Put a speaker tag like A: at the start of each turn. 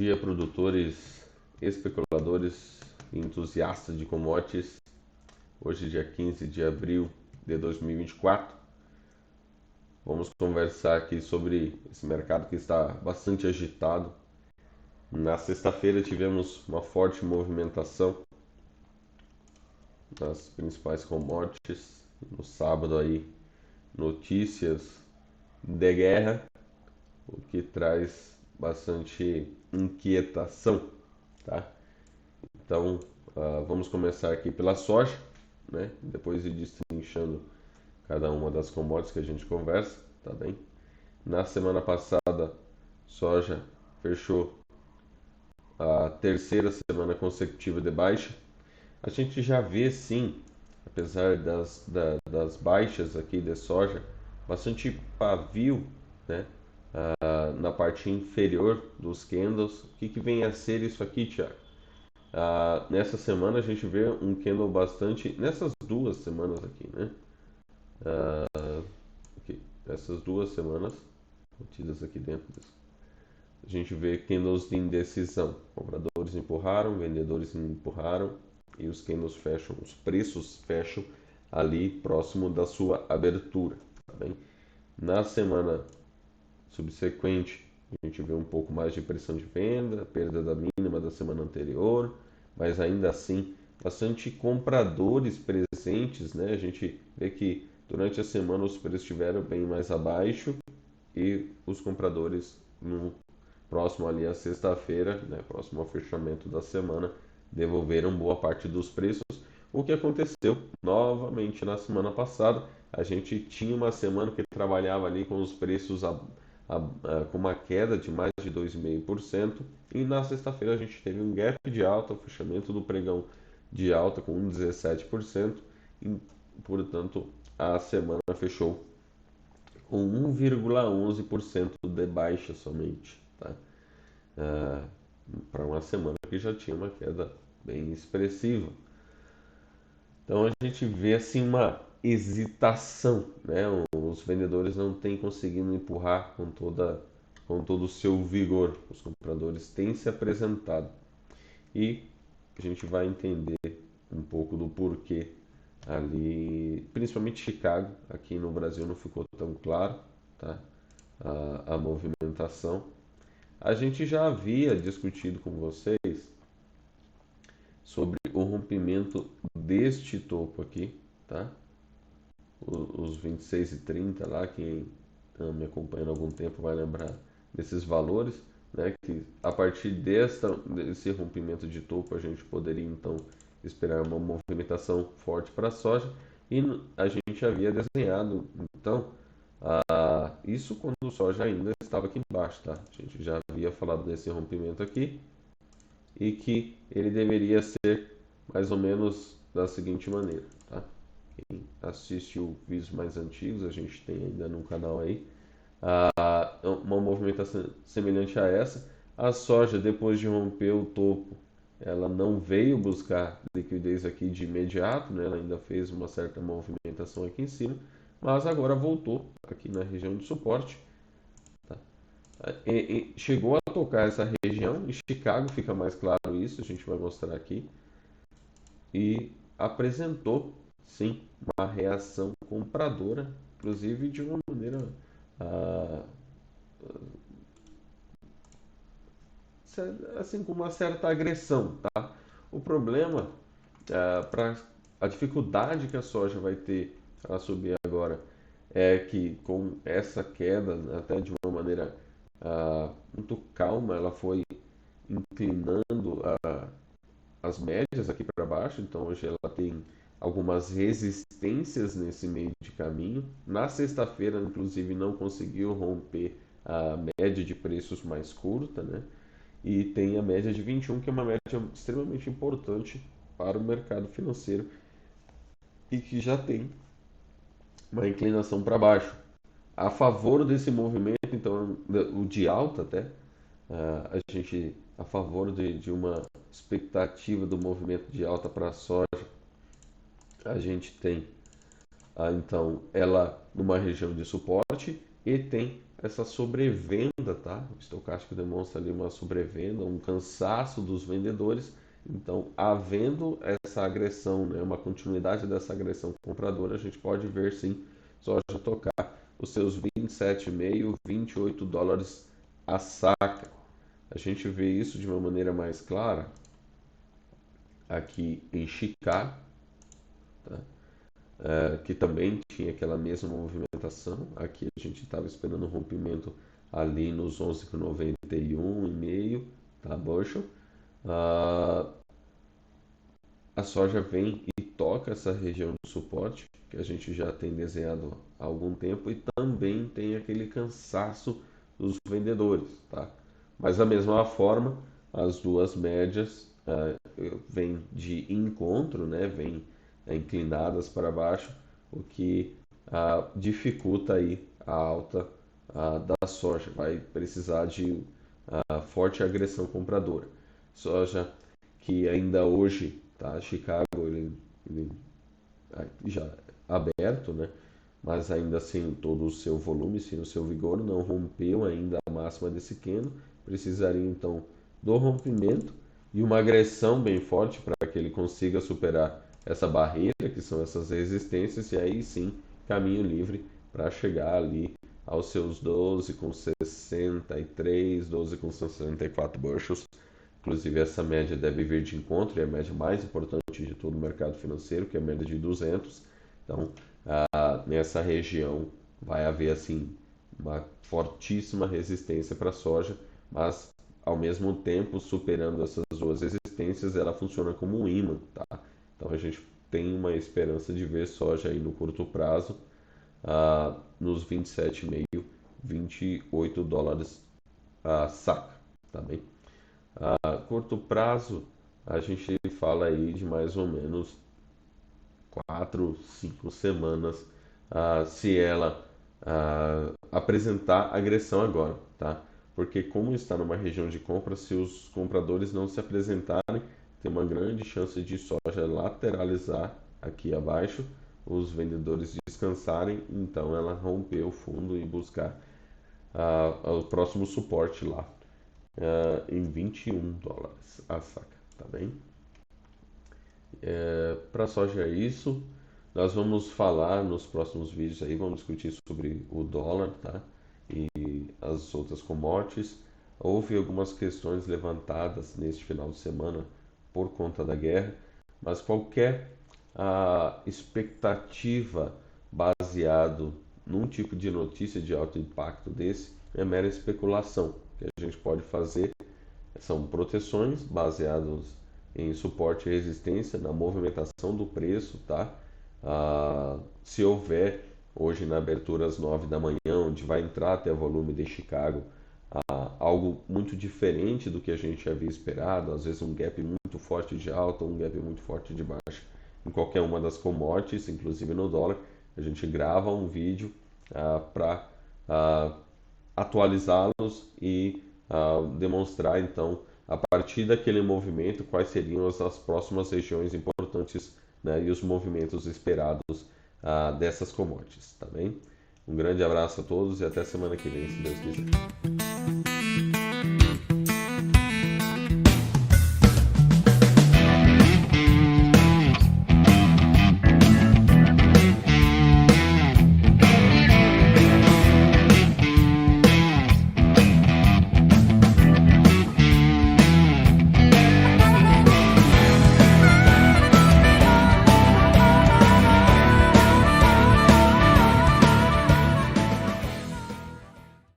A: dia, produtores, especuladores e entusiastas de commodities. Hoje, dia 15 de abril de 2024. Vamos conversar aqui sobre esse mercado que está bastante agitado. Na sexta-feira tivemos uma forte movimentação nas principais commodities. No sábado aí, notícias de guerra, o que traz bastante inquietação, tá? Então, vamos começar aqui pela soja, né? Depois ir destrinchando cada uma das commodities que a gente conversa, tá bem? Na semana passada, soja fechou a terceira semana consecutiva de baixa. A gente já vê, sim, apesar das baixas aqui de soja, bastante pavio, né? Na parte inferior dos candles. O que vem a ser isso aqui, Thiago? Nessa semana a gente vê um candle bastante. Nessas duas semanas aqui, né? Essas duas semanas, contidas aqui dentro disso, a gente vê candles de indecisão. Compradores empurraram, vendedores empurraram e os candles fecham, os preços fecham ali próximo da sua abertura, tá bem? Na semana subsequente, a gente vê um pouco mais de pressão de venda, perda da mínima da semana anterior, mas ainda assim, bastante compradores presentes, né? A gente vê que durante a semana os preços estiveram bem mais abaixo e os compradores no próximo ali à sexta-feira, né, próximo ao fechamento da semana, devolveram boa parte dos preços. O que aconteceu novamente na semana passada, a gente tinha uma semana que trabalhava ali com os preços com uma queda de mais de 2,5%, e na sexta-feira a gente teve um gap de alta, o fechamento do pregão de alta com 17%, e, portanto, a semana fechou com 1,11% de baixa somente, tá? Para uma semana que já tinha uma queda bem expressiva. Então a gente vê assim uma hesitação, né? Os vendedores não têm conseguido empurrar com todo o seu vigor. Os compradores têm se apresentado e a gente vai entender um pouco do porquê ali, principalmente Chicago. Aqui no Brasil não ficou tão claro, tá? A movimentação. A gente já havia discutido com vocês sobre o rompimento deste topo aqui, tá? Os 26,30 lá, quem me acompanha há algum tempo vai lembrar desses valores, né? Que a partir desse rompimento de topo a gente poderia então esperar uma movimentação forte para a soja, e a gente havia desenhado então isso quando o soja ainda estava aqui embaixo, tá? A gente já havia falado desse rompimento aqui e que ele deveria ser mais ou menos da seguinte maneira, tá? Quem assistiu vídeos mais antigos, a gente tem ainda no canal aí uma movimentação semelhante a essa. A soja, depois de romper o topo, ela não veio buscar liquidez aqui de imediato, né? Ela ainda fez uma certa movimentação aqui em cima, mas agora voltou aqui na região de suporte, tá? Chegou a tocar essa região. Em Chicago fica mais claro isso, a gente vai mostrar aqui, e apresentou sim uma reação compradora, inclusive de uma maneira ah, assim, com uma certa agressão, tá? O problema, para a dificuldade que a soja vai ter para subir agora, é que com essa queda, até de uma maneira muito calma, ela foi inclinando as médias aqui para baixo. Então hoje ela tem algumas resistências nesse meio de caminho. Na sexta-feira, inclusive, não conseguiu romper a média de preços mais curta, né? E tem a média de 21, que é uma média extremamente importante para o mercado financeiro e que já tem uma inclinação para baixo. A favor desse movimento, então, o de alta até, a gente, a favor de uma expectativa do movimento de alta para a soja, a gente tem então ela numa região de suporte e tem essa sobrevenda, tá? O estocástico demonstra ali uma sobrevenda, um cansaço dos vendedores. Então, havendo essa agressão, né, uma continuidade dessa agressão compradora, a gente pode ver sim soja tocar os seus 27,5, 28 dólares a saca. A gente vê isso de uma maneira mais clara aqui em Chicago, tá? Que também tinha aquela mesma movimentação. Aqui a gente estava esperando um rompimento ali nos 11,91,5, tá, bushel. A soja vem e toca essa região de suporte que a gente já tem desenhado há algum tempo e também tem aquele cansaço dos vendedores, tá? Mas da mesma forma, as duas médias vêm de encontro, né? Vêm inclinadas para baixo, o que dificulta aí a alta da soja. Vai precisar de forte agressão compradora. Soja que ainda hoje, tá? Chicago ele já aberto, né? Mas ainda sem todo o seu volume, sem o seu vigor, não rompeu ainda a máxima desse candle. Precisaria então do rompimento e uma agressão bem forte para que ele consiga superar essa barreira, que são essas resistências, e aí sim caminho livre para chegar ali aos seus 12,63, 12,64 bushels. Inclusive, essa média deve vir de encontro, é a média mais importante de todo o mercado financeiro, que é a média de 200. Então, nessa região vai haver assim uma fortíssima resistência para a soja, mas ao mesmo tempo, superando essas duas resistências, ela funciona como um imã, tá? Então, a gente tem uma esperança de ver soja aí no curto prazo, nos 27,5, 28 dólares a saca, tá bem? A curto prazo, a gente fala aí de mais ou menos 4, 5 semanas, se ela apresentar agressão agora, tá? Porque como está numa região de compra, se os compradores não se apresentarem, tem uma grande chance de soja lateralizar aqui abaixo, os vendedores descansarem, então ela romper o fundo e buscar o próximo suporte lá em 21 dólares a saca, tá bem? Para soja é isso. Nós vamos falar nos próximos vídeos aí, vamos discutir sobre o dólar, tá? E as outras commodities. Houve algumas questões levantadas neste final de semana por conta da guerra, mas qualquer expectativa baseado num tipo de notícia de alto impacto desse é mera especulação. O que a gente pode fazer são proteções baseadas em suporte e resistência na movimentação do preço, tá? Se houver hoje na abertura às 9 da manhã, onde vai entrar até o volume de Chicago, algo muito diferente do que a gente havia esperado, às vezes um gap muito forte de alta, um gap muito forte de baixa, em qualquer uma das commodities, inclusive no dólar, a gente grava um vídeo para atualizá-los e demonstrar então a partir daquele movimento quais seriam as próximas regiões importantes, né, e os movimentos esperados dessas commodities, tá bem? Um grande abraço a todos e até semana que vem, se Deus quiser.